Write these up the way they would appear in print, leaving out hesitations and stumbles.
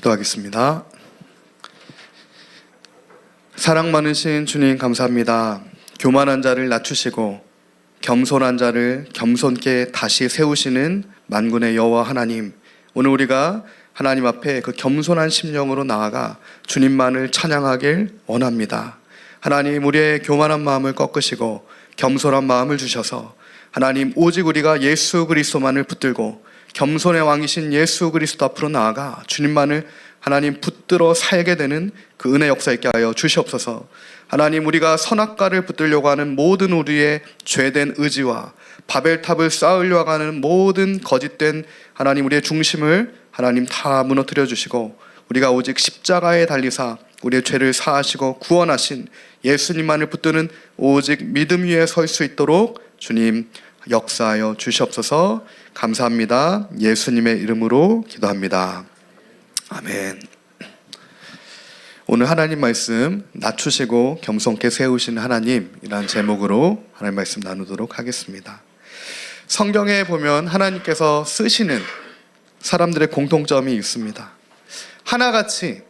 기도하겠습니다. 사랑 많으신 주님 감사합니다. 교만한 자를 낮추시고 겸손한 자를 겸손케 다시 세우시는 만군의 여호와 하나님, 오늘 우리가 하나님 앞에 그 겸손한 심령으로 나아가 주님만을 찬양하길 원합니다. 하나님, 우리의 교만한 마음을 꺾으시고 겸손한 마음을 주셔서 하나님, 오직 우리가 예수 그리스도만을 붙들고 겸손의 왕이신 예수 그리스도 앞으로 나아가 주님만을 하나님 붙들어 살게 되는 그 은혜 역사 있게 하여 주시옵소서. 하나님, 우리가 선악과를 붙들려고 하는 모든 우리의 죄된 의지와 바벨탑을 쌓으려고 하는 모든 거짓된 하나님 우리의 중심을 하나님 다 무너뜨려 주시고, 우리가 오직 십자가에 달리사 우리의 죄를 사하시고 구원하신 예수님만을 붙드는 오직 믿음 위에 설 수 있도록 주님 역사하여 주시옵소서. 감사합니다. 예수님의 이름으로 기도합니다. 아멘. 오늘 하나님 말씀, 낮추시고 겸손케 세우신 하나님이라는 제목으로 하나님 말씀 나누도록 하겠습니다. 성경에 보면 하나님께서 쓰시는 사람들의 공통점이 있습니다. 하나같이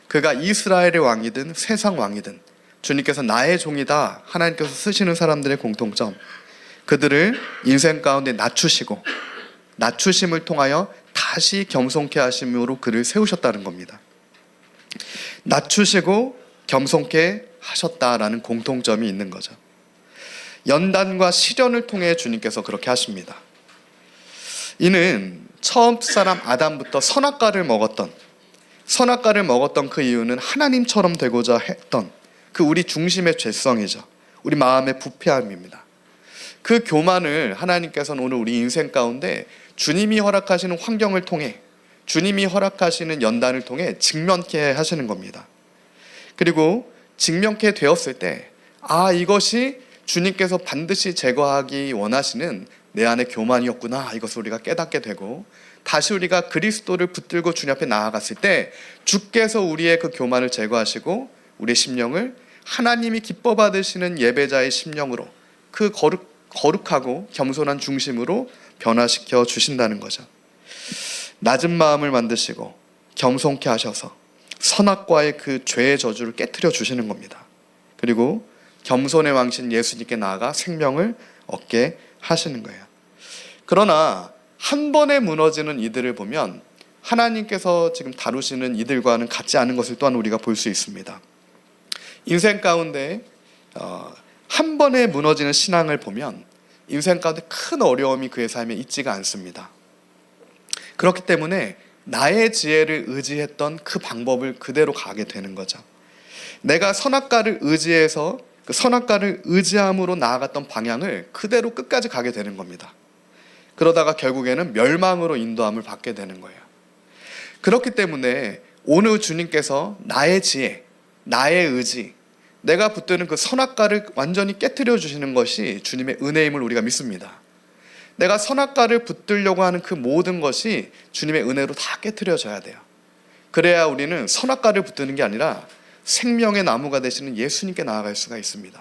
그가 이스라엘의 왕이든 세상 왕이든 주님께서 나의 종이다, 하나님께서 쓰시는 사람들의 공통점, 그들을 인생 가운데 낮추시고 낮추심을 통하여 다시 겸손케 하심으로 그를 세우셨다는 겁니다. 낮추시고 겸손케 하셨다라는 공통점이 있는 거죠. 연단과 시련을 통해 주님께서 그렇게 하십니다. 이는 처음 사람 아담부터 선악과를 먹었던 그 이유는 하나님처럼 되고자 했던 그 우리 중심의 죄성이죠. 우리 마음의 부패함입니다. 그 교만을 하나님께서는 오늘 우리 인생 가운데 주님이 허락하시는 환경을 통해, 주님이 허락하시는 연단을 통해 직면케 하시는 겁니다. 그리고 직면케 되었을 때, 이것이 주님께서 반드시 제거하기 원하시는 내 안의 교만이었구나, 이것을 우리가 깨닫게 되고, 다시 우리가 그리스도를 붙들고 주님 앞에 나아갔을 때 주께서 우리의 그 교만을 제거하시고 우리의 심령을 하나님이 기뻐 받으시는 예배자의 심령으로, 그 거룩하고 겸손한 중심으로 변화시켜 주신다는 거죠. 낮은 마음을 만드시고 겸손케 하셔서 선악과의 그 죄의 저주를 깨트려 주시는 겁니다. 그리고 겸손의 왕신 예수님께 나아가 생명을 얻게 하시는 거예요. 그러나 한 번에 무너지는 이들을 보면 하나님께서 지금 다루시는 이들과는 같지 않은 것을 또한 우리가 볼 수 있습니다. 인생 가운데 한 번에 무너지는 신앙을 보면 인생 가운데 큰 어려움이 그의 삶에 있지가 않습니다. 그렇기 때문에 나의 지혜를 의지했던 그 방법을 그대로 가게 되는 거죠. 내가 선악과를 의지해서 그 선악과를 의지함으로 나아갔던 방향을 그대로 끝까지 가게 되는 겁니다. 그러다가 결국에는 멸망으로 인도함을 받게 되는 거예요. 그렇기 때문에 오늘 주님께서 나의 지혜, 나의 의지, 내가 붙드는 그 선악과를 완전히 깨트려 주시는 것이 주님의 은혜임을 우리가 믿습니다. 내가 선악과를 붙들려고 하는 그 모든 것이 주님의 은혜로 다 깨트려져야 돼요. 그래야 우리는 선악과를 붙드는 게 아니라 생명의 나무가 되시는 예수님께 나아갈 수가 있습니다.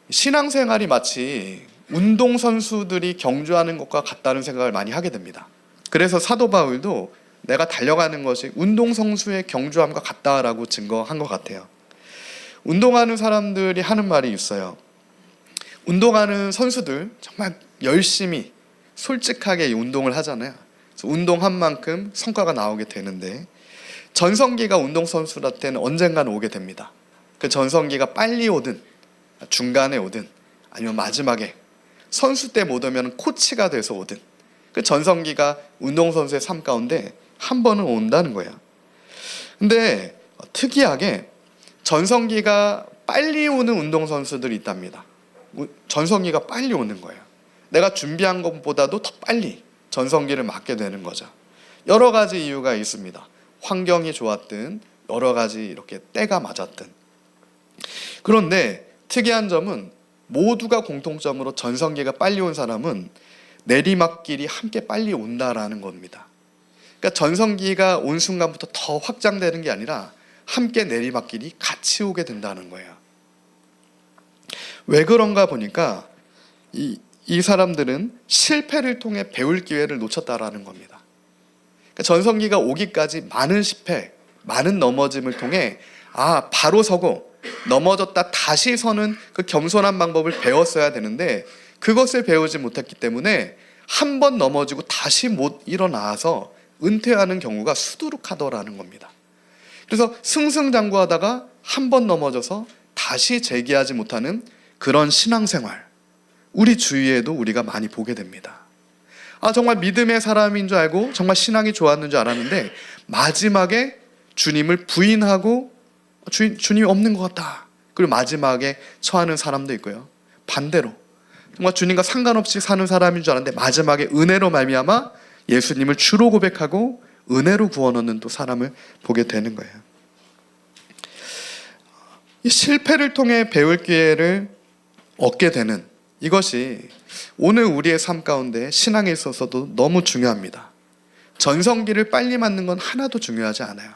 신앙생활이 마치 운동선수들이 경주하는 것과 같다는 생각을 많이 하게 됩니다. 그래서 사도 바울도 내가 달려가는 것이 운동선수의 경주함과 같다라고 증거한 것 같아요. 운동하는 사람들이 하는 말이 있어요. 운동하는 선수들 정말 열심히 솔직하게 운동을 하잖아요. 그래서 운동한 만큼 성과가 나오게 되는데, 전성기가 운동선수한테는 언젠가는 오게 됩니다. 그 전성기가 빨리 오든 중간에 오든 아니면 마지막에 선수 때 못 오면 코치가 돼서 오든, 그 전성기가 운동선수의 삶 가운데 한 번은 온다는 거예요. 근데 특이하게 전성기가 빨리 오는 운동선수들이 있답니다. 전성기가 빨리 오는 거예요. 내가 준비한 것보다도 더 빨리 전성기를 맞게 되는 거죠. 여러 가지 이유가 있습니다. 환경이 좋았든 여러 가지 이렇게 때가 맞았든. 그런데 특이한 점은 모두가 공통점으로 전성기가 빨리 온 사람은 내리막길이 함께 빨리 온다라는 겁니다. 그러니까 전성기가 온 순간부터 더 확장되는 게 아니라 함께 내리막길이 같이 오게 된다는 거예요. 왜 그런가 보니까 이 이 사람들은 실패를 통해 배울 기회를 놓쳤다라는 겁니다. 그러니까 전성기가 오기까지 많은 실패, 많은 넘어짐을 통해 바로 서고 넘어졌다 다시 서는 그 겸손한 방법을 배웠어야 되는데 그것을 배우지 못했기 때문에 한 번 넘어지고 다시 못 일어나서 은퇴하는 경우가 수두룩하더라는 겁니다. 그래서 승승장구하다가 한 번 넘어져서 다시 재기하지 못하는 그런 신앙생활, 우리 주위에도 우리가 많이 보게 됩니다. 정말 믿음의 사람인 줄 알고 정말 신앙이 좋았는 줄 알았는데 마지막에 주님을 부인하고 주님이 없는 것 같다. 그리고 마지막에 처하는 사람도 있고요. 반대로 정말 주님과 상관없이 사는 사람인 줄 알았는데 마지막에 은혜로 말미암아 예수님을 주로 고백하고 은혜로 구원 얻는 또 사람을 보게 되는 거예요. 이 실패를 통해 배울 기회를 얻게 되는 이것이 오늘 우리의 삶 가운데 신앙에 있어서도 너무 중요합니다. 전성기를 빨리 맞는 건 하나도 중요하지 않아요.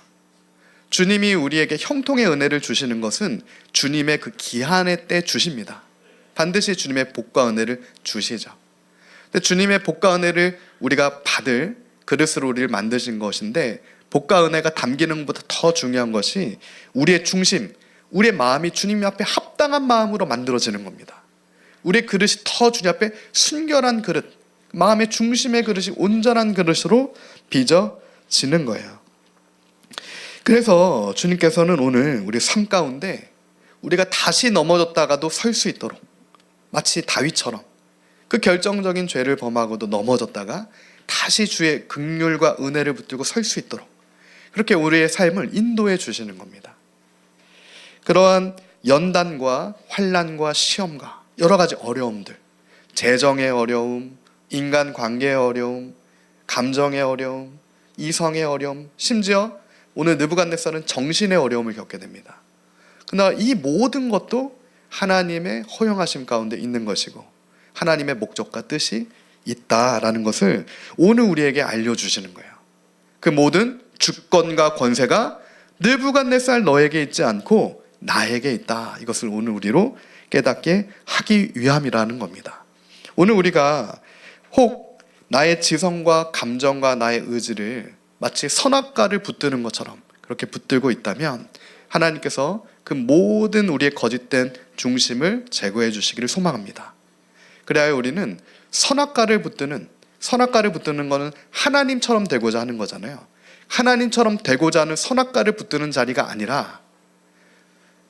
주님이 우리에게 형통의 은혜를 주시는 것은 주님의 그 기한의 때 주십니다. 반드시 주님의 복과 은혜를 주시죠. 근데 주님의 복과 은혜를 우리가 받을 그릇으로 우리를 만드신 것인데 복과 은혜가 담기는 것보다 더 중요한 것이 우리의 중심, 우리의 마음이 주님 앞에 합당한 마음으로 만들어지는 겁니다. 우리의 그릇이 더 주님 앞에 순결한 그릇, 마음의 중심의 그릇이 온전한 그릇으로 빚어지는 거예요. 그래서 주님께서는 오늘 우리 삶 가운데 우리가 다시 넘어졌다가도 설 수 있도록 마치 다윗처럼 그 결정적인 죄를 범하고도 넘어졌다가 다시 주의 긍휼과 은혜를 붙들고 설 수 있도록 그렇게 우리의 삶을 인도해 주시는 겁니다. 그러한 연단과 환난과 시험과 여러 가지 어려움들, 재정의 어려움, 인간관계의 어려움, 감정의 어려움, 이성의 어려움, 심지어 오늘 느부갓네살은 정신의 어려움을 겪게 됩니다. 그러나 이 모든 것도 하나님의 허용하심 가운데 있는 것이고 하나님의 목적과 뜻이 있다라는 것을 오늘 우리에게 알려주시는 거예요. 그 모든 주권과 권세가 느부갓네살 너에게 있지 않고 나에게 있다. 이것을 오늘 우리로 깨닫게 하기 위함이라는 겁니다. 오늘 우리가 혹 나의 지성과 감정과 나의 의지를 마치 선악과를 붙드는 것처럼 그렇게 붙들고 있다면 하나님께서 그 모든 우리의 거짓된 중심을 제거해 주시기를 소망합니다. 그래야 우리는 선악과를 붙드는 것은 하나님처럼 되고자 하는 거잖아요. 하나님처럼 되고자 하는 선악과를 붙드는 자리가 아니라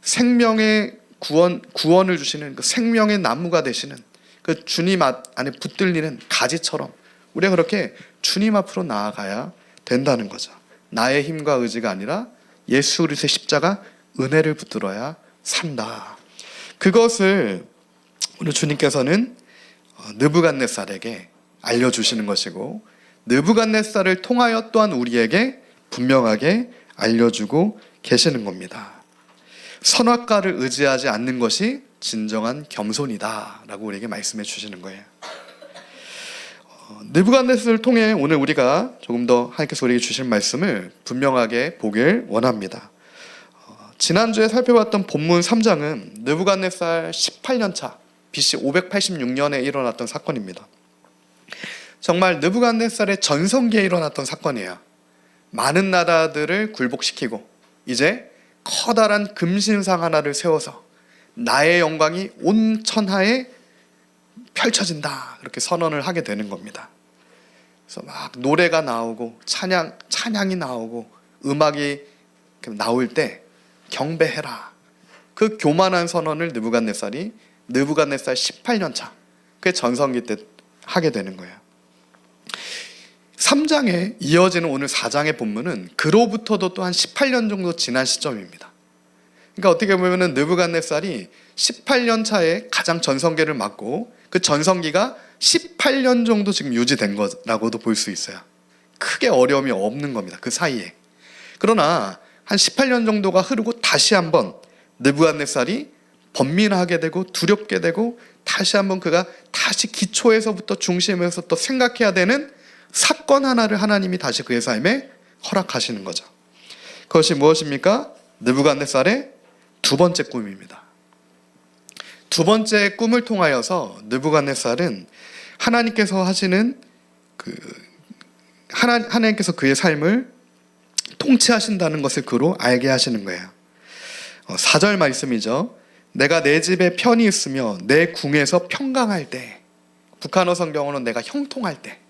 생명의 구원을 주시는 그 생명의 나무가 되시는 그 주님 안에 붙들리는 가지처럼 우리가 그렇게 주님 앞으로 나아가야 된다는 거죠. 나의 힘과 의지가 아니라 예수 그리스도의 십자가 은혜를 붙들어야 산다. 그것을 오늘 주님께서는 느부갓네살에게 알려주시는 것이고 느부갓네살을 통하여 또한 우리에게 분명하게 알려주고 계시는 겁니다. 선악과를 의지하지 않는 것이 진정한 겸손이다 라고 우리에게 말씀해 주시는 거예요. 느부갓네살을 통해 오늘 우리가 조금 더 하나님께서 우리에게 주신 말씀을 분명하게 보길 원합니다. 지난주에 살펴봤던 본문 3장은 느부갓네살 18년 차 BC 586년에 일어났던 사건입니다. 정말 느부갓네살의 전성기에 일어났던 사건이에요. 많은 나라들을 굴복시키고 이제 커다란 금신상 하나를 세워서 나의 영광이 온 천하에 펼쳐진다 그렇게 선언을 하게 되는 겁니다. 그래서 막 노래가 나오고 찬양이 나오고 음악이 나올 때 경배해라. 그 교만한 선언을 느부갓네살 18년 차 그 전성기 때 하게 되는 거예요. 3장에 이어지는 오늘 4장의 본문은 그로부터도 또 한 18년 정도 지난 시점입니다. 그러니까 어떻게 보면 느부갓네살이 18년 차에 가장 전성기를 맞고 그 전성기가 18년 정도 지금 유지된 거라고도 볼 수 있어요. 크게 어려움이 없는 겁니다. 그 사이에. 그러나 한 18년 정도가 흐르고 다시 한번 느부갓네살이 번민하게 되고 두렵게 되고 다시 한번 그가 다시 기초에서부터 중심에서 또 생각해야 되는 사건 하나를 하나님이 다시 그의 삶에 허락하시는 거죠. 그것이 무엇입니까? 느부갓네살의 두 번째 꿈입니다. 두 번째 꿈을 통하여서 느부갓네살은 하나님께서 하시는 하나님께서 그의 삶을 통치하신다는 것을 그로 알게 하시는 거예요. 4절 말씀이죠. 내가 내 집에 편히 있으며 내 궁에서 평강할 때, 북한어 성경으로는 내가 형통할 때,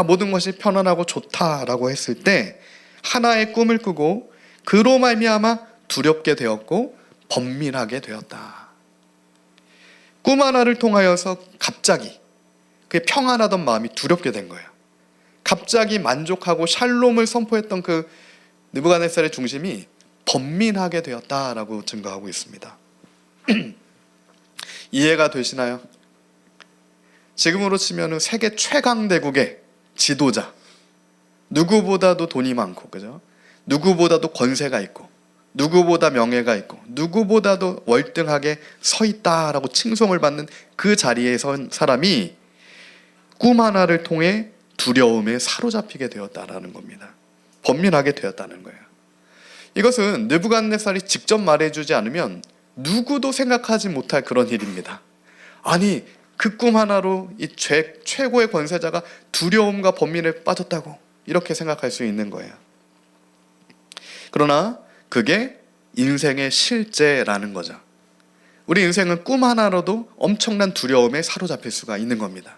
모든 것이 편안하고 좋다라고 했을 때 하나의 꿈을 꾸고 그로 말미암아 두렵게 되었고 번민하게 되었다. 꿈 하나를 통하여서 갑자기 그의 평안하던 마음이 두렵게 된 거예요. 갑자기 만족하고 샬롬을 선포했던 그 느부갓네살의 중심이 번민하게 되었다라고 증거하고 있습니다. 이해가 되시나요? 지금으로 치면은 세계 최강대국의 지도자, 누구보다도 돈이 많고, 그죠? 누구보다도 권세가 있고, 누구보다 명예가 있고, 누구보다도 월등하게 서 있다라고 칭송을 받는 그 자리에 선 사람이 꿈 하나를 통해 두려움에 사로잡히게 되었다라는 겁니다. 번민하게 되었다는 거예요. 이것은 느부갓네살이 직접 말해주지 않으면 누구도 생각하지 못할 그런 일입니다. 아니, 그 꿈 하나로 이 최고의 권세자가 두려움과 번민에 빠졌다고 이렇게 생각할 수 있는 거예요. 그러나 그게 인생의 실제라는 거죠. 우리 인생은 꿈 하나로도 엄청난 두려움에 사로잡힐 수가 있는 겁니다.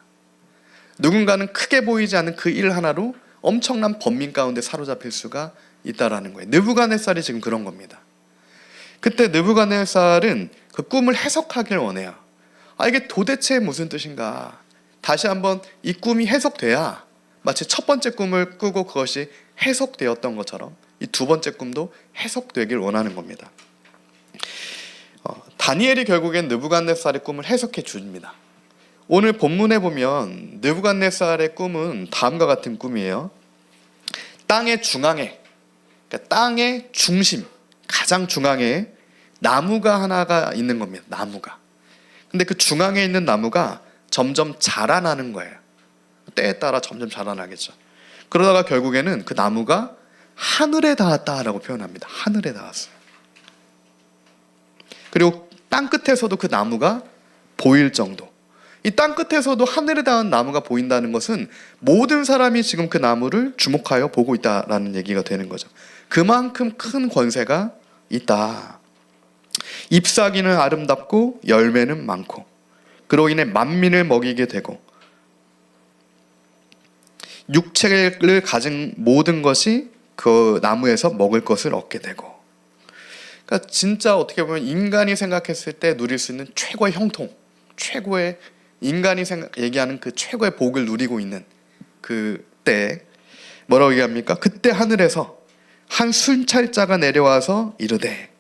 누군가는 크게 보이지 않는 그 일 하나로 엄청난 번민 가운데 사로잡힐 수가 있다라는 거예요. 느부갓네살이 지금 그런 겁니다. 그때 느부갓네살은 그 꿈을 해석하길 원해요. 이게 도대체 무슨 뜻인가? 다시 한번 이 꿈이 해석돼야 마치 첫 번째 꿈을 꾸고 그것이 해석되었던 것처럼 이 두 번째 꿈도 해석되길 원하는 겁니다. 다니엘이 결국엔 느부갓네살의 꿈을 해석해 줍니다. 오늘 본문에 보면 느부갓네살의 꿈은 다음과 같은 꿈이에요. 땅의 중앙에, 그러니까 땅의 중심, 가장 중앙에 나무가 하나가 있는 겁니다. 나무가. 근데 그 중앙에 있는 나무가 점점 자라나는 거예요. 때에 따라 점점 자라나겠죠. 그러다가 결국에는 그 나무가 하늘에 닿았다라고 표현합니다. 하늘에 닿았어요. 그리고 땅 끝에서도 그 나무가 보일 정도. 이 땅 끝에서도 하늘에 닿은 나무가 보인다는 것은 모든 사람이 지금 그 나무를 주목하여 보고 있다라는 얘기가 되는 거죠. 그만큼 큰 권세가 있다. 잎사귀는 아름답고 열매는 많고 그로 인해 만민을 먹이게 되고 육체를 가진 모든 것이 그 나무에서 먹을 것을 얻게 되고, 그러니까 진짜 어떻게 보면 인간이 생각했을 때 누릴 수 있는 최고의 형통, 최고의 인간이 얘기하는 그 최고의 복을 누리고 있는 그때 뭐라고 얘기합니까? 그때 하늘에서 한 순찰자가 내려와서 이르되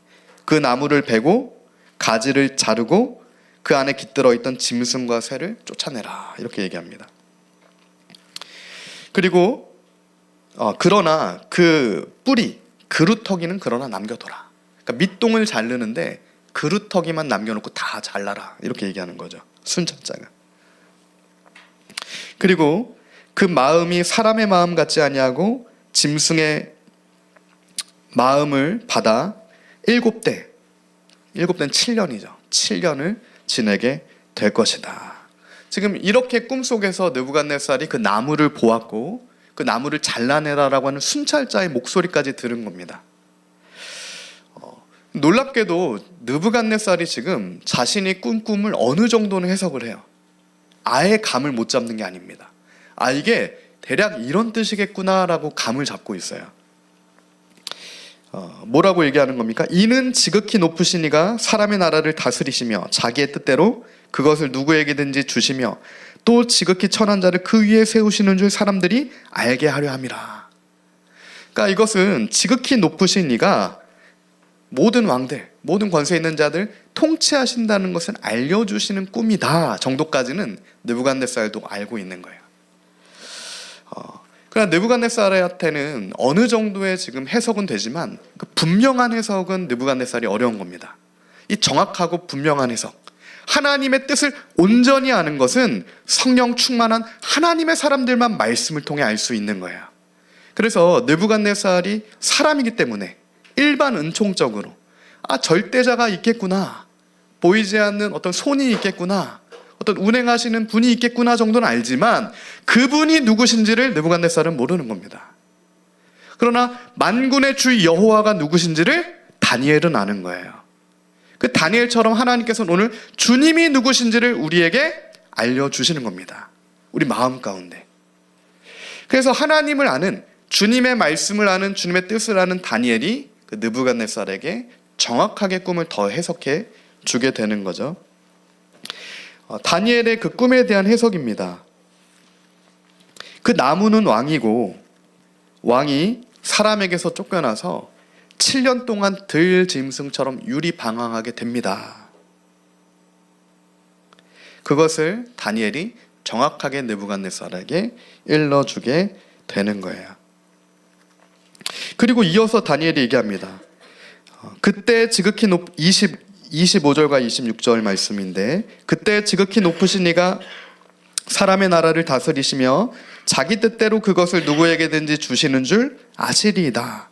그 나무를 베고 가지를 자르고 그 안에 깃들어 있던 짐승과 새를 쫓아내라, 이렇게 얘기합니다. 그리고 그러나 그 뿌리, 그루터기는 그러나 남겨둬라. 그러니까 밑동을 자르는데 그루터기만 남겨놓고 다 잘라라, 이렇게 얘기하는 거죠, 순찰자가. 그리고 그 마음이 사람의 마음 같지 아니하고 짐승의 마음을 받아 7대는 7년이죠. 7년을 지내게 될 것이다. 지금 이렇게 꿈속에서 느부갓네살이 그 나무를 보았고 그 나무를 잘라내라라고 하는 순찰자의 목소리까지 들은 겁니다. 놀랍게도 느부갓네살이 지금 자신이 꾼 꿈을 어느 정도는 해석을 해요. 아예 감을 못 잡는 게 아닙니다. 이게 대략 이런 뜻이겠구나라고 감을 잡고 있어요. 뭐라고 얘기하는 겁니까? 이는 지극히 높으신 이가 사람의 나라를 다스리시며 자기의 뜻대로 그것을 누구에게든지 주시며 또 지극히 천한 자를 그 위에 세우시는 줄 사람들이 알게 하려 함이라. 그러니까 이것은 지극히 높으신 이가 모든 왕들, 모든 권세 있는 자들 통치하신다는 것을 알려주시는 꿈이다 정도까지는 느부갓네살도 알고 있는 거예요. 그러나 느부갓네살한테는 어느 정도의 지금 해석은 되지만 그 분명한 해석은 느부갓네살이 어려운 겁니다. 이 정확하고 분명한 해석, 하나님의 뜻을 온전히 아는 것은 성령 충만한 하나님의 사람들만 말씀을 통해 알 수 있는 거예요. 그래서 느부갓네살이 사람이기 때문에 일반 은총적으로 절대자가 있겠구나, 보이지 않는 어떤 손이 있겠구나, 어떤 운행하시는 분이 있겠구나 정도는 알지만 그분이 누구신지를 느부갓네살은 모르는 겁니다. 그러나 만군의 주 여호와가 누구신지를 다니엘은 아는 거예요. 그 다니엘처럼 하나님께서는 오늘 주님이 누구신지를 우리에게 알려주시는 겁니다. 우리 마음 가운데. 그래서 하나님을 아는, 주님의 말씀을 아는, 주님의 뜻을 아는 다니엘이 그 느부갓네살에게 정확하게 꿈을 더 해석해 주게 되는 거죠. 다니엘의 그 꿈에 대한 해석입니다. 그 나무는 왕이고 왕이 사람에게서 쫓겨나서 7년 동안 들짐승처럼 유리방황하게 됩니다. 그것을 다니엘이 정확하게 느부갓네살에게 일러주게 되는 거예요. 그리고 이어서 다니엘이 얘기합니다. 그때 지극히 25절과 26절 말씀인데, 그때 지극히 높으신 이가 사람의 나라를 다스리시며 자기 뜻대로 그것을 누구에게든지 주시는 줄 아시리이다.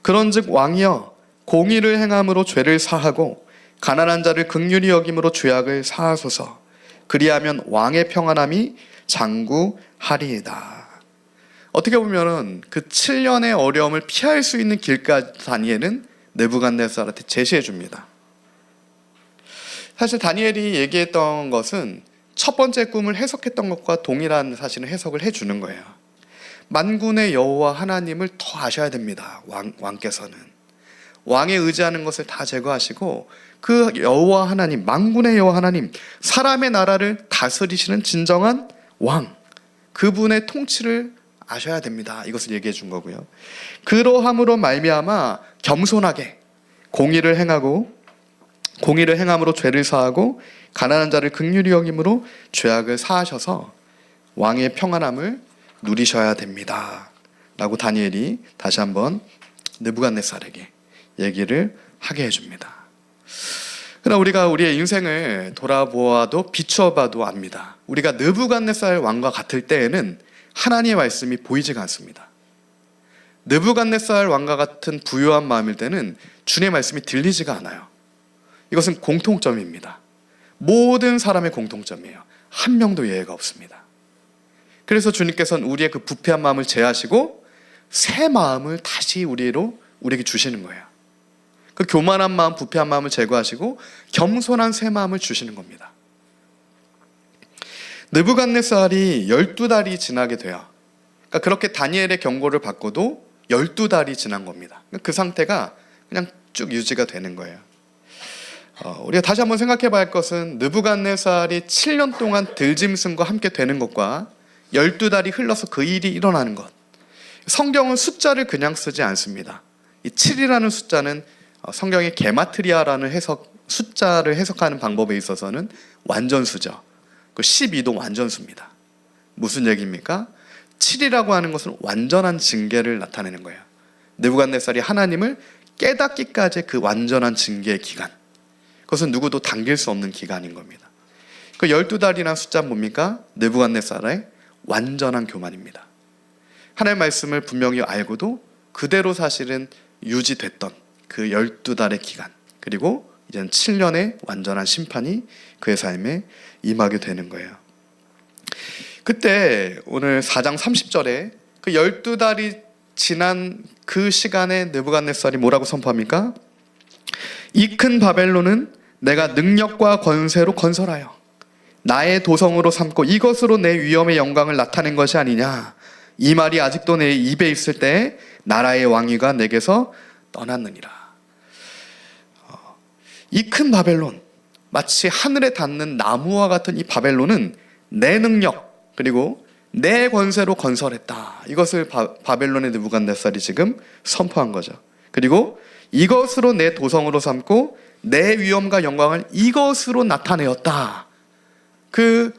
그런즉 왕이여, 공의를 행함으로 죄를 사하고 가난한 자를 긍휼히 여김으로 죄악을 사하소서. 그리하면 왕의 평안함이 장구하리이다. 어떻게 보면은 그 7년의 어려움을 피할 수 있는 길까지 다니엘은 느부갓네살한테 제시해 줍니다. 사실 다니엘이 얘기했던 것은 첫 번째 꿈을 해석했던 것과 동일한 사실은 해석을 해주는 거예요. 만군의 여호와 하나님을 더 아셔야 됩니다. 왕께서는 왕에 의지하는 것을 다 제거하시고 그 여호와 하나님, 만군의 여호와 하나님, 사람의 나라를 다스리시는 진정한 왕, 그분의 통치를 아셔야 됩니다. 이것을 얘기해 준 거고요. 그러함으로 말미암아 겸손하게 공의를 행함으로 죄를 사하고 가난한 자를 긍휼히 여김으로 죄악을 사하셔서 왕의 평안함을 누리셔야 됩니다. 라고 다니엘이 다시 한번 느부갓네살에게 얘기를 하게 해줍니다. 그러나 우리가 우리의 인생을 돌아보아도 비추어봐도 압니다. 우리가 느부갓네살 왕과 같을 때에는 하나님의 말씀이 보이지가 않습니다. 느부갓네살 왕과 같은 부유한 마음일 때는 주님의 말씀이 들리지가 않아요. 이것은 공통점입니다. 모든 사람의 공통점이에요. 한 명도 예외가 없습니다. 그래서 주님께서는 우리의 그 부패한 마음을 제하시고 새 마음을 다시 우리에게 주시는 거예요. 그 교만한 마음, 부패한 마음을 제거하시고 겸손한 새 마음을 주시는 겁니다. 느부갓네살이 12달이 지나게 돼요. 그러니까 그렇게 다니엘의 경고를 받고도 12달이 지난 겁니다. 그 상태가 그냥 쭉 유지가 되는 거예요. 우리가 다시 한번 생각해 봐야 할 것은 느부갓네살이 7년 동안 들짐승과 함께 되는 것과 12달이 흘러서 그 일이 일어나는 것. 성경은 숫자를 그냥 쓰지 않습니다. 이 7이라는 숫자는 성경의 게마트리아라는 숫자를 해석하는 방법에 있어서는 완전수죠. 그 12도 완전수입니다. 무슨 얘기입니까? 7이라고 하는 것은 완전한 징계를 나타내는 거예요. 느부갓네살이 하나님을 깨닫기까지 그 완전한 징계의 기간, 그것은 누구도 당길 수 없는 기간인 겁니다. 그 12달이라는 숫자는 뭡니까? 느부갓네살의 완전한 교만입니다. 하나님의 말씀을 분명히 알고도 그대로 사실은 유지됐던 그 12달의 기간, 그리고 이제는 7년의 완전한 심판이 그의 삶에 임하게 되는 거예요. 그때 오늘 4장 30절에 그 12달이 지난 그 시간에 느부갓네살이 뭐라고 선포합니까? 이 큰 바벨론은 내가 능력과 권세로 건설하여 나의 도성으로 삼고 이것으로 내 위엄의 영광을 나타낸 것이 아니냐. 이 말이 아직도 내 입에 있을 때 나라의 왕위가 내게서 떠났느니라. 이 큰 바벨론, 마치 하늘에 닿는 나무와 같은 이 바벨론은 내 능력 그리고 내 권세로 건설했다. 이것을 바벨론의 느부갓네살이 지금 선포한 거죠. 그리고 이것으로 내 도성으로 삼고 내 위엄과 영광을 이것으로 나타내었다. 그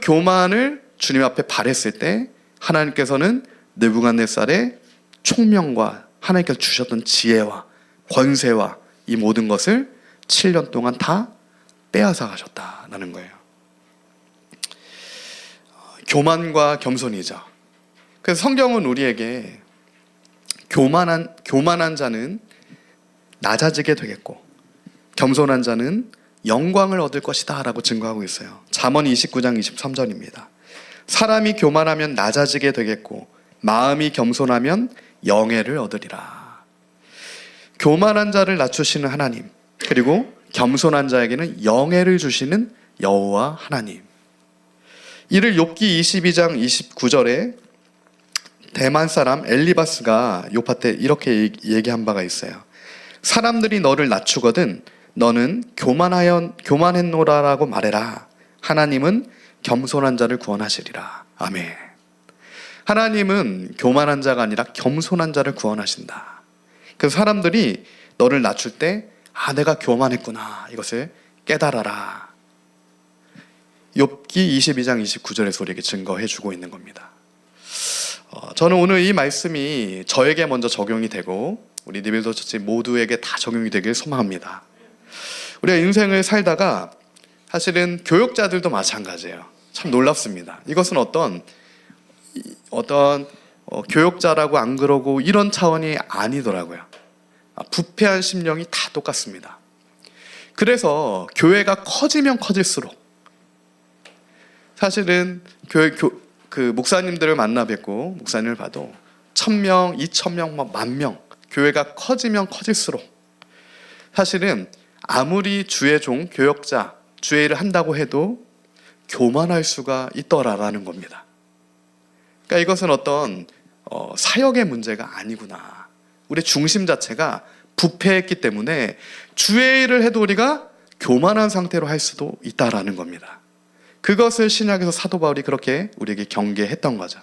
교만을 주님 앞에 발했을 때 하나님께서는 느부갓네살의 총명과 하나님께서 주셨던 지혜와 권세와 이 모든 것을 7년 동안 다 빼앗아 가셨다라는 거예요. 교만과 겸손이죠. 그래서 성경은 우리에게 교만한 자는 낮아지게 되겠고 겸손한 자는 영광을 얻을 것이다 라고 증거하고 있어요. 잠언 29장 23절입니다. 사람이 교만하면 낮아지게 되겠고 마음이 겸손하면 영예를 얻으리라. 교만한 자를 낮추시는 하나님, 그리고 겸손한 자에게는 영예를 주시는 여호와 하나님. 이를 욥기 22장 29절에 대만 사람 엘리바스가 욥한테 이렇게 얘기한 바가 있어요. 사람들이 너를 낮추거든 너는 교만했노라라고 말해라. 하나님은 겸손한 자를 구원하시리라. 아멘. 하나님은 교만한 자가 아니라 겸손한 자를 구원하신다. 그래서 사람들이 너를 낮출 때 내가 교만했구나, 이것을 깨달아라. 욥기 22장 29절에서 우리에게 증거해 주고 있는 겁니다. 저는 오늘 이 말씀이 저에게 먼저 적용이 되고 우리 리빌더 처치 모두에게 다 적용이 되길 소망합니다. 우리가 인생을 살다가 사실은 교육자들도 마찬가지예요. 참 놀랍습니다. 이것은 어떤 교육자라고 안 그러고 이런 차원이 아니더라고요. 부패한 심령이 다 똑같습니다. 그래서 교회가 커지면 커질수록 사실은 그 목사님들을 만나 뵙고 목사님을 봐도 1000명, 2000명, 10,000명 교회가 커지면 커질수록 사실은 아무리 주의 종, 교역자, 주의 일을 한다고 해도 교만할 수가 있더라라는 겁니다. 그러니까 이것은 어떤 사역의 문제가 아니구나. 우리 중심 자체가 부패했기 때문에 주의 일을 해도 우리가 교만한 상태로 할 수도 있다라는 겁니다. 그것을 신약에서 사도 바울이 그렇게 우리에게 경계했던 거죠.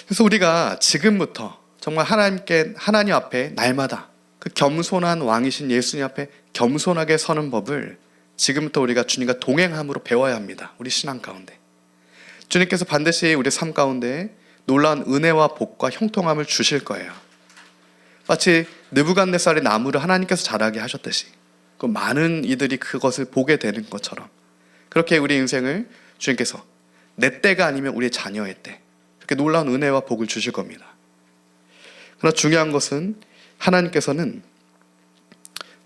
그래서 우리가 지금부터 정말 하나님 앞에 날마다 그 겸손한 왕이신 예수님 앞에 겸손하게 서는 법을 지금부터 우리가 주님과 동행함으로 배워야 합니다. 우리 신앙 가운데 주님께서 반드시 우리 삶 가운데 놀라운 은혜와 복과 형통함을 주실 거예요. 마치 느부갓네살의 나무를 하나님께서 자라게 하셨듯이 그 많은 이들이 그것을 보게 되는 것처럼 그렇게 우리 인생을 주님께서 내 때가 아니면 우리의 자녀의 때 그렇게 놀라운 은혜와 복을 주실 겁니다. 그러나 중요한 것은 하나님께서는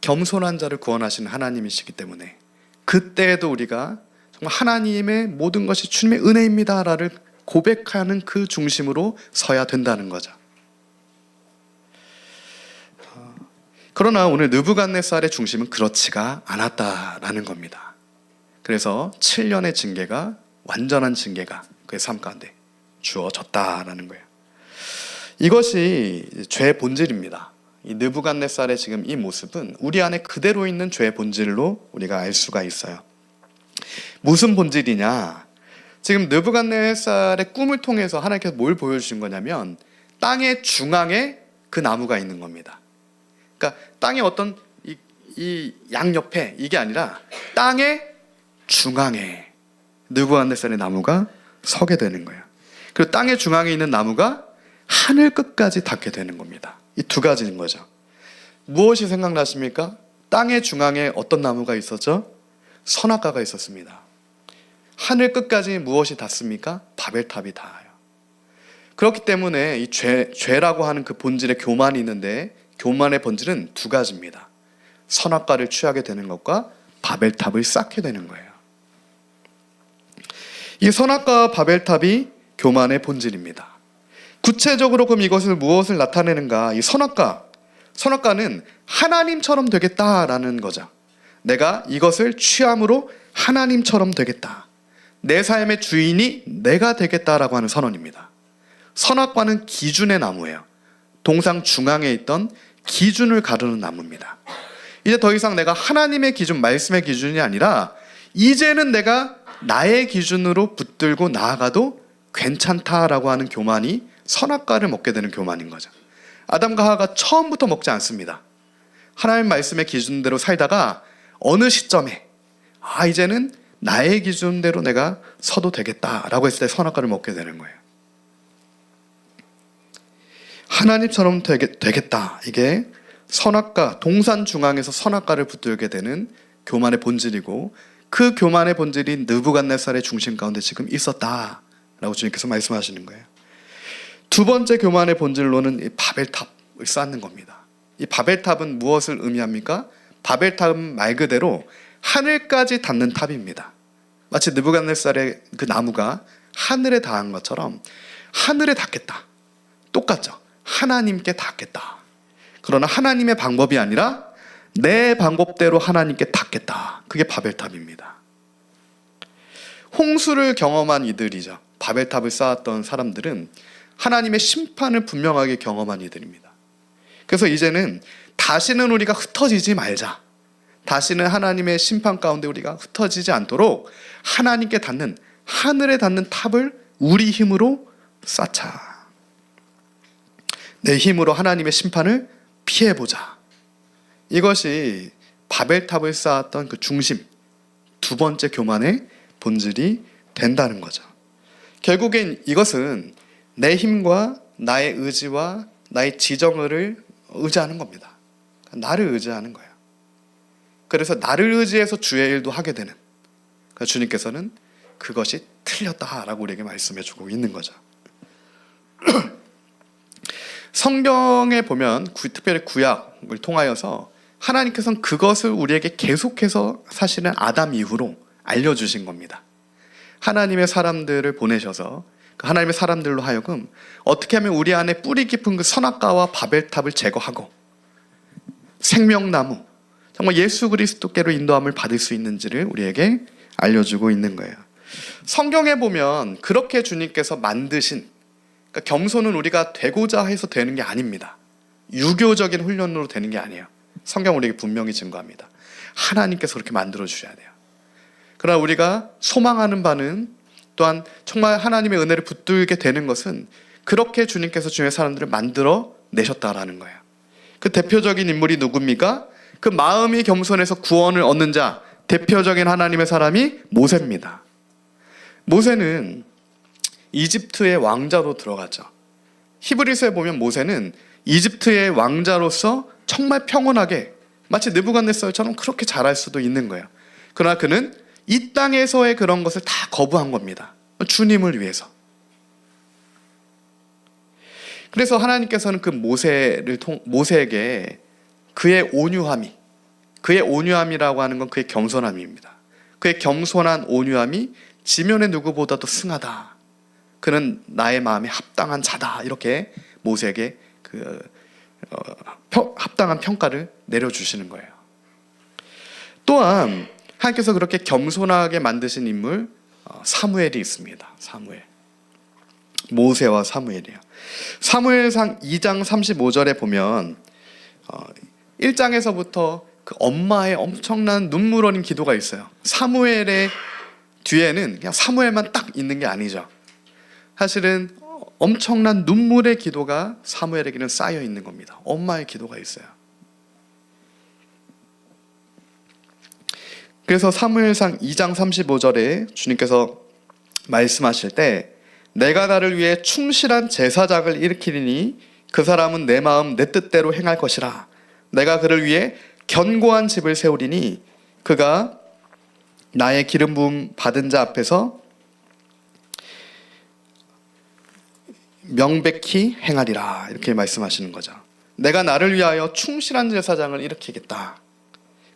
겸손한 자를 구원하시는 하나님이시기 때문에 그때에도 우리가 정말 하나님의 모든 것이 주님의 은혜입니다라를 고백하는 그 중심으로 서야 된다는 거죠. 그러나 오늘 느부갓네살의 중심은 그렇지가 않았다라는 겁니다. 그래서 7년의 징계가 완전한 징계가 그의 삶 가운데 주어졌다라는 거예요. 이것이 죄의 본질입니다. 이 느부갓네살의 지금 이 모습은 우리 안에 그대로 있는 죄의 본질로 우리가 알 수가 있어요. 무슨 본질이냐? 지금 느부갓네살의 꿈을 통해서 하나님께서 뭘 보여주신 거냐면 땅의 중앙에 그 나무가 있는 겁니다. 그러니까 땅의 어떤 이 양옆에 이게 아니라 땅의 중앙에 느부갓네살의 나무가 서게 되는 거예요. 그리고 땅의 중앙에 있는 나무가 하늘 끝까지 닿게 되는 겁니다. 이 두 가지인 거죠. 무엇이 생각나십니까? 땅의 중앙에 어떤 나무가 있었죠? 선악과가 있었습니다. 하늘 끝까지 무엇이 닿습니까? 바벨탑이 닿아요. 그렇기 때문에 이 죄라고 하는 그 본질의 교만이 있는데 교만의 본질은 두 가지입니다. 선악과를 취하게 되는 것과 바벨탑을 쌓게 되는 거예요. 이 선악과와 바벨탑이 교만의 본질입니다. 구체적으로 그럼 이것을 무엇을 나타내는가? 이 선악과는 하나님처럼 되겠다라는 거죠. 내가 이것을 취함으로 하나님처럼 되겠다. 내 삶의 주인이 내가 되겠다라고 하는 선언입니다. 선악과는 기준의 나무예요. 동상 중앙에 있던 기준을 가르는 나무입니다. 이제 더 이상 내가 하나님의 기준, 말씀의 기준이 아니라 이제는 내가 나의 기준으로 붙들고 나아가도 괜찮다라고 하는 교만이 선악과를 먹게 되는 교만인 거죠. 아담과 하와가 처음부터 먹지 않습니다. 하나님 말씀의 기준대로 살다가 어느 시점에 이제는 나의 기준대로 내가 서도 되겠다라고 했을 때 선악과를 먹게 되는 거예요. 하나님처럼 되겠다. 이게 선악과, 동산 중앙에서 선악과를 붙들게 되는 교만의 본질이고 그 교만의 본질이 느부갓네살의 중심 가운데 지금 있었다라고 주님께서 말씀하시는 거예요. 두 번째 교만의 본질로는 이 바벨탑을 쌓는 겁니다. 이 바벨탑은 무엇을 의미합니까? 바벨탑은 말 그대로 하늘까지 닿는 탑입니다. 마치 느부갓네살의 그 나무가 하늘에 닿은 것처럼 하늘에 닿겠다. 똑같죠. 하나님께 닿겠다. 그러나 하나님의 방법이 아니라 내 방법대로 하나님께 닿겠다. 그게 바벨탑입니다. 홍수를 경험한 이들이죠. 바벨탑을 쌓았던 사람들은 하나님의 심판을 분명하게 경험한 이들입니다. 그래서 이제는 다시는 우리가 흩어지지 말자. 다시는 하나님의 심판 가운데 우리가 흩어지지 않도록 하나님께 닿는, 하늘에 닿는 탑을 우리 힘으로 쌓자. 내 힘으로 하나님의 심판을 피해보자. 이것이 바벨탑을 쌓았던 그 중심, 두 번째 교만의 본질이 된다는 거죠. 결국엔 이것은 내 힘과 나의 의지와 나의 지정을 의지하는 겁니다. 나를 의지하는 거예요. 그래서 나를 의지해서 주의 일도 하게 되는, 그러니까 주님께서는 그것이 틀렸다라고 우리에게 말씀해주고 있는 거죠. 성경에 보면 특별히 구약을 통하여서 하나님께서는 그것을 우리에게 계속해서 사실은 아담 이후로 알려주신 겁니다. 하나님의 사람들을 보내셔서 그 하나님의 사람들로 하여금 어떻게 하면 우리 안에 뿌리 깊은 그 선악과와 바벨탑을 제거하고 생명나무, 정말 예수 그리스도께로 인도함을 받을 수 있는지를 우리에게 알려주고 있는 거예요. 성경에 보면 그렇게 주님께서 만드신, 그러니까 겸손은 우리가 되고자 해서 되는 게 아닙니다. 유교적인 훈련으로 되는 게 아니에요. 성경 우리에게 분명히 증거합니다. 하나님께서 그렇게 만들어 주셔야 돼요. 그러나 우리가 소망하는 바는 또한 정말 하나님의 은혜를 붙들게 되는 것은 그렇게 주님께서 주님의 사람들을 만들어 내셨다라는 거예요. 그 대표적인 인물이 누굽니까? 그 마음이 겸손해서 구원을 얻는 자, 대표적인 하나님의 사람이 모세입니다. 모세는 이집트의 왕자로 들어가죠. 히브리서에 보면 모세는 이집트의 왕자로서 정말 평온하게 마치 느부갓네살처럼 그렇게 잘할 수도 있는 거예요. 그러나 그는 이 땅에서의 그런 것을 다 거부한 겁니다. 주님을 위해서. 그래서 하나님께서는 그 모세에게 그의 온유함이라고 하는 건 그의 겸손함입니다. 그의 겸손한 온유함이 지면의 누구보다도 승하다. 그는 나의 마음에 합당한 자다. 이렇게 모세에게 합당한 평가를 내려주시는 거예요. 또한 하나님께서 그렇게 겸손하게 만드신 인물 사무엘이 있습니다. 모세와 사무엘이요. 사무엘상 2장 35절에 보면 1장에서부터 그 엄마의 엄청난 눈물 어린 기도가 있어요. 사무엘의 뒤에는 그냥 사무엘만 딱 있는 게 아니죠. 사실은 엄청난 눈물의 기도가 사무엘에게는 쌓여 있는 겁니다. 엄마의 기도가 있어요. 그래서 사무엘상 2장 35절에 주님께서 말씀하실 때 내가 나를 위해 충실한 제사장을 일으키리니 그 사람은 내 마음 내 뜻대로 행할 것이라. 내가 그를 위해 견고한 집을 세우리니 그가 나의 기름 부음 받은 자 앞에서 명백히 행하리라. 이렇게 말씀하시는 거죠. 내가 나를 위하여 충실한 제사장을 일으키겠다.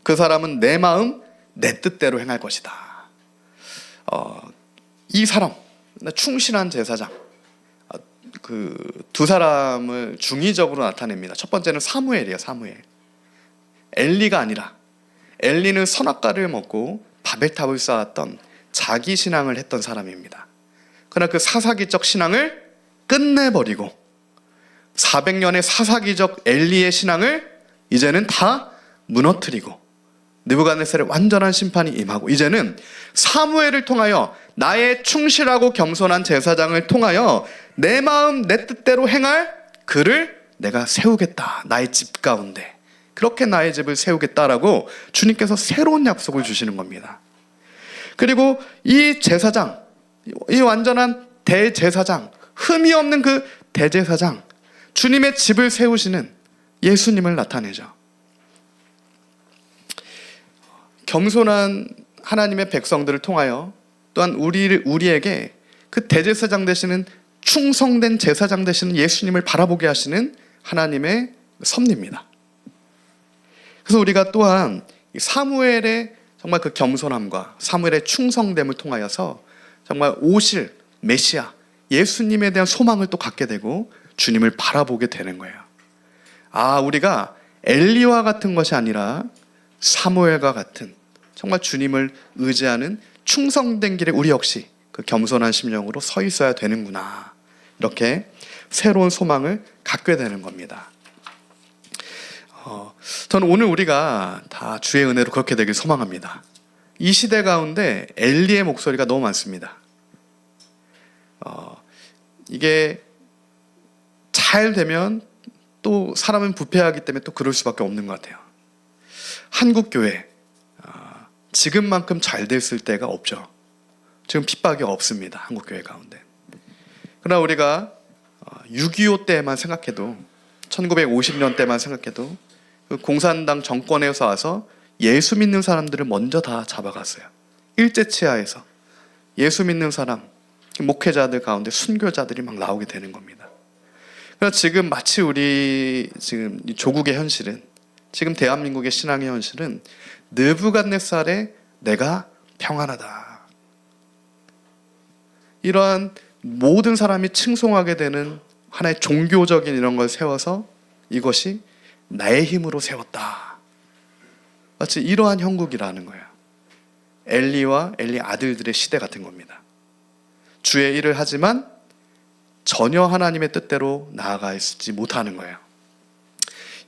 그 사람은 내 마음 내 뜻대로 행할 것이다. 이 사람, 충실한 제사장, 그 두 사람을 중의적으로 나타냅니다. 첫 번째는 사무엘이에요. 사무엘. 엘리가 아니라, 엘리는 선악과를 먹고 바벨탑을 쌓았던 자기 신앙을 했던 사람입니다. 그러나 그 사사기적 신앙을 끝내버리고 400년의 사사기적 엘리의 신앙을 이제는 다 무너뜨리고 느부갓네살의 완전한 심판이 임하고 이제는 사무엘을 통하여 나의 충실하고 겸손한 제사장을 통하여 내 마음 내 뜻대로 행할 그를 내가 세우겠다. 나의 집 가운데 그렇게 나의 집을 세우겠다라고 주님께서 새로운 약속을 주시는 겁니다. 그리고 이 제사장, 이 완전한 대제사장, 흠이 없는 그 대제사장, 주님의 집을 세우시는 예수님을 나타내죠. 겸손한 하나님의 백성들을 통하여 또한 우리에게 그 대제사장 되시는 충성된 제사장 되시는 예수님을 바라보게 하시는 하나님의 섭리입니다. 그래서 우리가 또한 사무엘의 정말 그 겸손함과 사무엘의 충성됨을 통하여서 정말 오실 메시아 예수님에 대한 소망을 또 갖게 되고 주님을 바라보게 되는 거예요. 우리가 엘리와 같은 것이 아니라 사무엘과 같은 정말 주님을 의지하는 충성된 길에 우리 역시 그 겸손한 심령으로 서 있어야 되는구나, 이렇게 새로운 소망을 갖게 되는 겁니다. 저는 오늘 우리가 다 주의 은혜로 그렇게 되길 소망합니다. 이 시대 가운데 엘리의 목소리가 너무 많습니다. 이게 잘 되면 또 사람은 부패하기 때문에 또 그럴 수밖에 없는 것 같아요. 한국교회 지금만큼 잘 됐을 때가 없죠. 지금 핍박이 없습니다, 한국교회 가운데. 그러나 우리가 6.25 때만 생각해도, 1950년 때만 생각해도 그 공산당 정권에서 와서 예수 믿는 사람들을 먼저 다 잡아갔어요. 일제치하에서 예수 믿는 사람, 목회자들 가운데 순교자들이 막 나오게 되는 겁니다. 그래서 지금 마치 우리 지금 조국의 현실은, 지금 대한민국의 신앙의 현실은 느부갓네살의 내가 평안하다, 이러한 모든 사람이 칭송하게 되는 하나의 종교적인 이런 걸 세워서 이것이 나의 힘으로 세웠다, 마치 이러한 형국이라는 거예요. 엘리와 엘리 아들들의 시대 같은 겁니다. 주의 일을 하지만 전혀 하나님의 뜻대로 나아가 있지 못하는 거예요.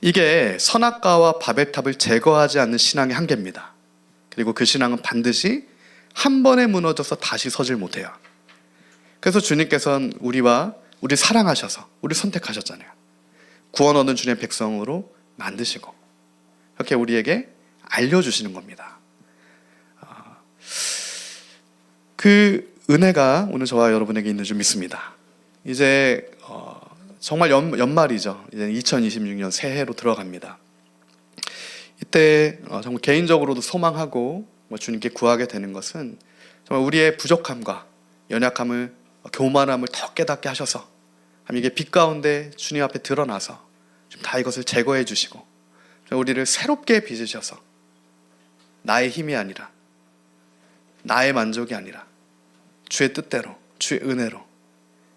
이게 선악과와 바벨탑을 제거하지 않는 신앙의 한계입니다. 그리고 그 신앙은 반드시 한 번에 무너져서 다시 서질 못해요. 그래서 주님께서는 우리 사랑하셔서 우리 선택하셨잖아요. 구원 얻은 주님의 백성으로 만드시고 이렇게 우리에게 알려주시는 겁니다. 그 은혜가 오늘 저와 여러분에게 있는 줄 믿습니다. 이제 정말 연말이죠. 이제 2026년 새해로 들어갑니다. 이때 정말 개인적으로도 소망하고 주님께 구하게 되는 것은 정말 우리의 부족함과 연약함을, 교만함을 더 깨닫게 하셔서 이게 빛 가운데 주님 앞에 드러나서 좀 다 이것을 제거해 주시고 우리를 새롭게 빚으셔서 나의 힘이 아니라, 나의 만족이 아니라 주의 뜻대로, 주의 은혜로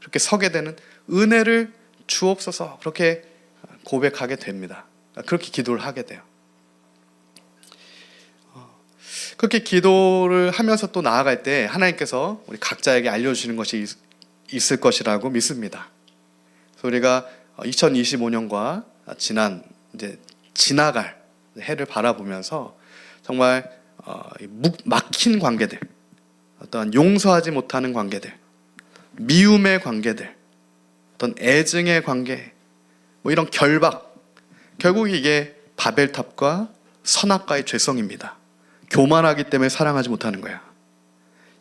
그렇게 서게 되는 은혜를 주옵소서, 그렇게 고백하게 됩니다. 그렇게 기도를 하게 돼요. 그렇게 기도를 하면서 또 나아갈 때 하나님께서 우리 각자에게 알려주시는 것이 있을 것이라고 믿습니다. 그래서 우리가 2025년과 이제 지나갈 해를 바라보면서 정말 막힌 관계들, 어떤 용서하지 못하는 관계들, 미움의 관계들, 어떤 애증의 관계, 이런 결박, 결국 이게 바벨탑과 선악과의 죄성입니다. 교만하기 때문에 사랑하지 못하는 거야.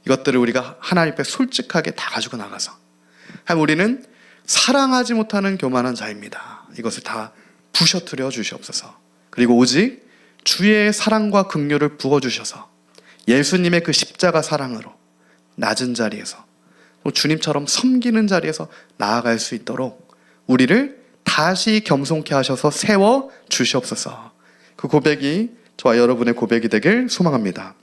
이것들을 우리가 하나님 앞에 솔직하게 다 가지고 나가서 우리는 사랑하지 못하는 교만한 자입니다. 이것을 다 부셔뜨려 주시옵소서. 그리고 오직 주의 사랑과 긍휼을 부어주셔서 예수님의 그 십자가 사랑으로 낮은 자리에서 또 주님처럼 섬기는 자리에서 나아갈 수 있도록 우리를 다시 겸손케 하셔서 세워 주시옵소서. 그 고백이 저와 여러분의 고백이 되길 소망합니다.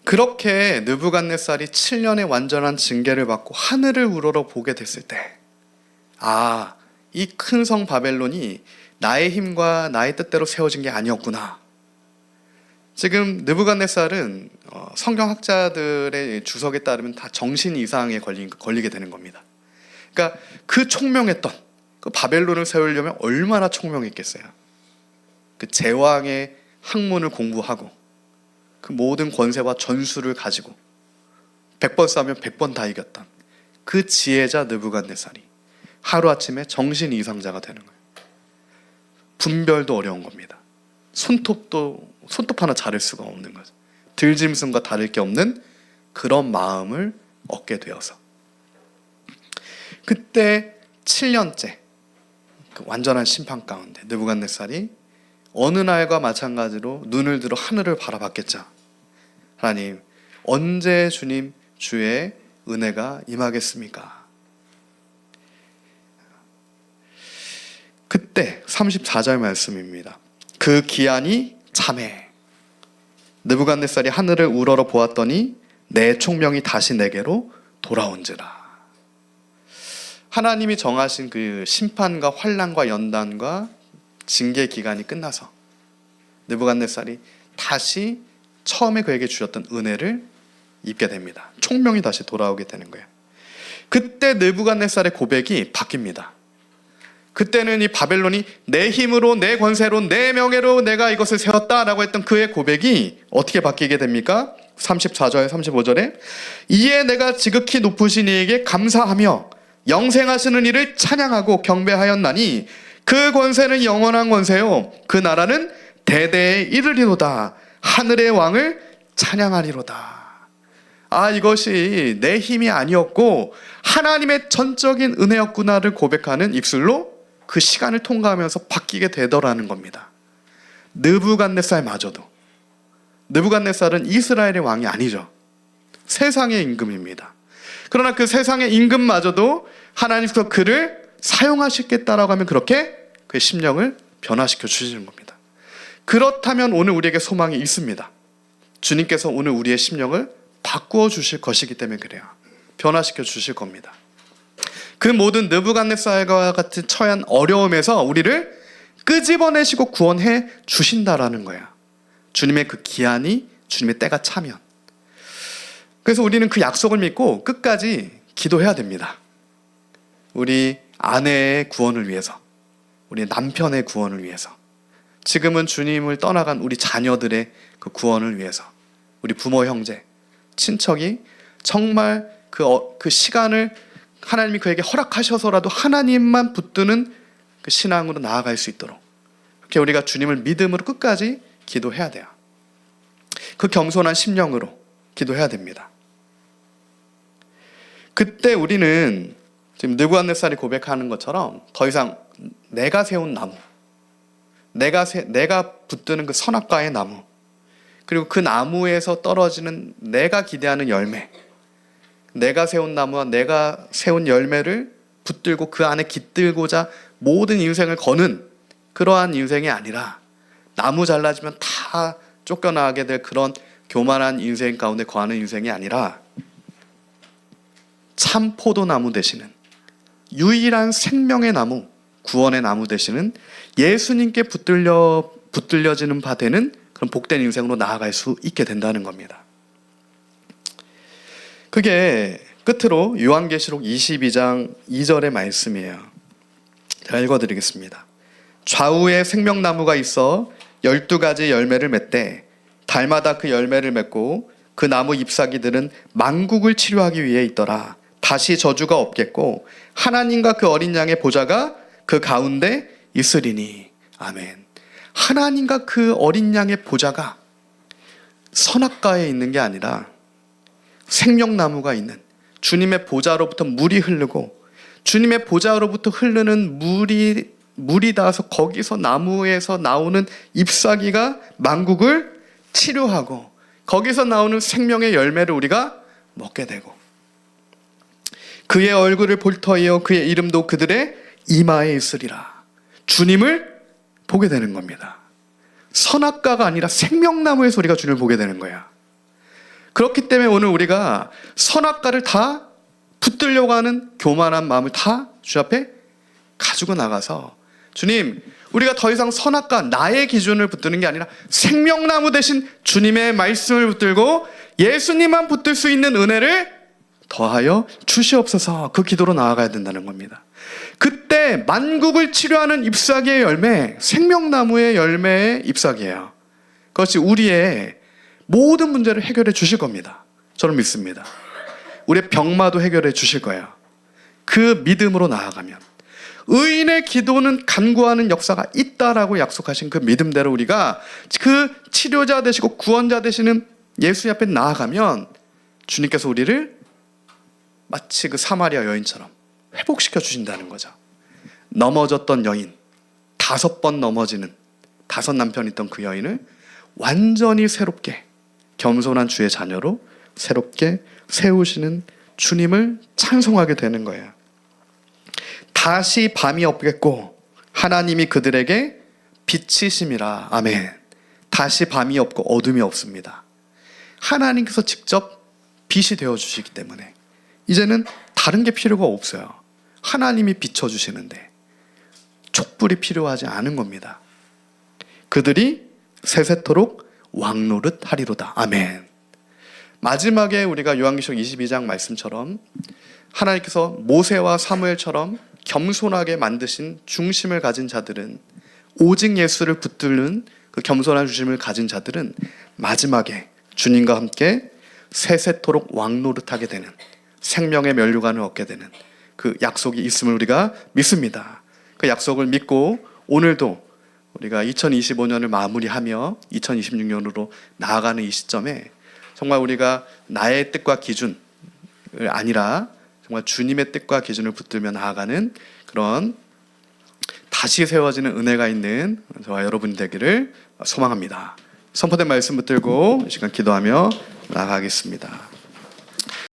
그렇게 느부갓네살이 7년의 완전한 징계를 받고 하늘을 우러러 보게 됐을 때, 이 큰 성 바벨론이 나의 힘과 나의 뜻대로 세워진 게 아니었구나. 지금 느부갓네살은 성경학자들의 주석에 따르면 다 정신 이상에 걸리게 되는 겁니다. 그러니까 그 총명했던 그 바벨론을 세우려면 얼마나 총명했겠어요. 그 제왕의 학문을 공부하고 그 모든 권세와 전술을 가지고 100번 싸우면 100번 다 이겼던 그 지혜자 느부갓네살이 하루아침에 정신 이상자가 되는 거예요. 분별도 어려운 겁니다. 손톱 하나 자를 수가 없는 거죠. 들짐승과 다를 게 없는 그런 마음을 얻게 되어서 그때 7년째 그 완전한 심판 가운데 느부갓네살이 어느 날과 마찬가지로 눈을 들어 하늘을 바라봤겠죠. 하나님, 언제 주님 주의 은혜가 임하겠습니까? 그때 34절 말씀입니다. 그 기한이 참해. 느부갓네살이 하늘을 우러러 보았더니 내 총명이 다시 내게로 돌아온지라. 하나님이 정하신 그 심판과 환난과 연단과 징계 기간이 끝나서 느부갓네살이 다시 처음에 그에게 주셨던 은혜를 입게 됩니다. 총명이 다시 돌아오게 되는 거예요. 그때 느부갓네살의 고백이 바뀝니다. 그때는 이 바벨론이 내 힘으로, 내 권세로, 내 명예로 내가 이것을 세웠다라고 했던 그의 고백이 어떻게 바뀌게 됩니까? 34절 35절에 이에 내가 지극히 높으신 이에게 감사하며 영생하시는 이를 찬양하고 경배하였나니 그 권세는 영원한 권세요 그 나라는 대대에 이르리로다. 하늘의 왕을 찬양하리로다. 이것이 내 힘이 아니었고 하나님의 전적인 은혜였구나를 고백하는 입술로 그 시간을 통과하면서 바뀌게 되더라는 겁니다. 느부갓네살마저도. 느부갓네살은 이스라엘의 왕이 아니죠. 세상의 임금입니다. 그러나 그 세상의 임금마저도 하나님께서 그를 사용하시겠다라고 하면 그렇게 그의 심령을 변화시켜 주시는 겁니다. 그렇다면 오늘 우리에게 소망이 있습니다. 주님께서 오늘 우리의 심령을 바꾸어 주실 것이기 때문에 그래요. 변화시켜 주실 겁니다. 그 모든 느부갓네살과 같은 처한 어려움에서 우리를 끄집어내시고 구원해 주신다라는 거야. 주님의 그 기한이, 주님의 때가 차면. 그래서 우리는 그 약속을 믿고 끝까지 기도해야 됩니다. 우리 아내의 구원을 위해서, 우리 남편의 구원을 위해서, 지금은 주님을 떠나간 우리 자녀들의 그 구원을 위해서, 우리 부모, 형제, 친척이 정말 그 시간을 하나님이 그에게 허락하셔서라도 하나님만 붙드는 그 신앙으로 나아갈 수 있도록 그렇게 우리가 주님을 믿음으로 끝까지 기도해야 돼요. 그 겸손한 심령으로 기도해야 됩니다. 그때 우리는 지금 느부갓네살이 고백하는 것처럼 더 이상 내가 세운 나무, 내가 붙드는 그 선악과의 나무, 그리고 그 나무에서 떨어지는 내가 기대하는 열매, 내가 세운 나무와 내가 세운 열매를 붙들고 그 안에 깃들고자 모든 인생을 거는 그러한 인생이 아니라 나무 잘라지면 다 쫓겨나게 될 그런 교만한 인생 가운데 거하는 인생이 아니라 참 포도나무 되시는 유일한 생명의 나무, 구원의 나무 되시는 예수님께 붙들려지는 바 되는 그런 복된 인생으로 나아갈 수 있게 된다는 겁니다. 그게 끝으로 요한계시록 22장 2절의 말씀이에요. 제가 읽어드리겠습니다. 좌우에 생명나무가 있어 12가지 열매를 맺되 달마다 그 열매를 맺고 그 나무 잎사귀들은 만국을 치료하기 위해 있더라. 다시 저주가 없겠고 하나님과 그 어린 양의 보좌가 그 가운데 있으리니. 아멘. 하나님과 그 어린 양의 보좌가 선악과에 있는 게 아니라 생명나무가 있는 주님의 보좌로부터 물이 흐르고 주님의 보좌로부터 흐르는 물이 닿아서 거기서 나무에서 나오는 잎사귀가 만국을 치료하고 거기서 나오는 생명의 열매를 우리가 먹게 되고 그의 얼굴을 볼 터이요 그의 이름도 그들의 이마에 있으리라. 주님을 보게 되는 겁니다. 선악과가 아니라 생명나무에서 우리가 주님을 보게 되는 거야. 그렇기 때문에 오늘 우리가 선악과를 다 붙들려고 하는 교만한 마음을 다 주 앞에 가지고 나가서 주님, 우리가 더 이상 선악과 나의 기준을 붙드는 게 아니라 생명나무 대신 주님의 말씀을 붙들고 예수님만 붙들 수 있는 은혜를 더하여 주시옵소서. 그 기도로 나아가야 된다는 겁니다. 그때 만국을 치료하는 잎사귀의 열매, 생명나무의 열매의 잎사귀예요. 그것이 우리의 모든 문제를 해결해 주실 겁니다. 저는 믿습니다. 우리의 병마도 해결해 주실 거예요. 그 믿음으로 나아가면 의인의 기도는 간구하는 역사가 있다라고 약속하신 그 믿음대로 우리가 그 치료자 되시고 구원자 되시는 예수 앞에 나아가면 주님께서 우리를 마치 그 사마리아 여인처럼 회복시켜 주신다는 거죠. 넘어졌던 여인, 5번 넘어지는 5 남편이 있던 그 여인을 완전히 새롭게 겸손한 주의 자녀로 새롭게 세우시는 주님을 찬송하게 되는 거예요. 다시 밤이 없겠고 하나님이 그들에게 빛이심이라. 아멘. 다시 밤이 없고 어둠이 없습니다. 하나님께서 직접 빛이 되어주시기 때문에 이제는 다른 게 필요가 없어요. 하나님이 비춰주시는데 촛불이 필요하지 않은 겁니다. 그들이 세세토록 왕노릇 하리로다. 아멘. 마지막에 우리가 요한계시록 22장 말씀처럼 하나님께서 모세와 사무엘처럼 겸손하게 만드신 중심을 가진 자들은, 오직 예수를 붙들는 그 겸손한 중심을 가진 자들은 마지막에 주님과 함께 세세토록 왕노릇하게 되는, 생명의 면류관을 얻게 되는 그 약속이 있음을 우리가 믿습니다. 그 약속을 믿고 오늘도 우리가 2025년을 마무리하며 2026년으로 나아가는 이 시점에 정말 우리가 나의 뜻과 기준을 아니라 정말 주님의 뜻과 기준을 붙들며 나아가는 그런 다시 세워지는 은혜가 있는 저와 여러분 되기를 소망합니다. 선포된 말씀 붙들고 이 시간 기도하며 나아가겠습니다.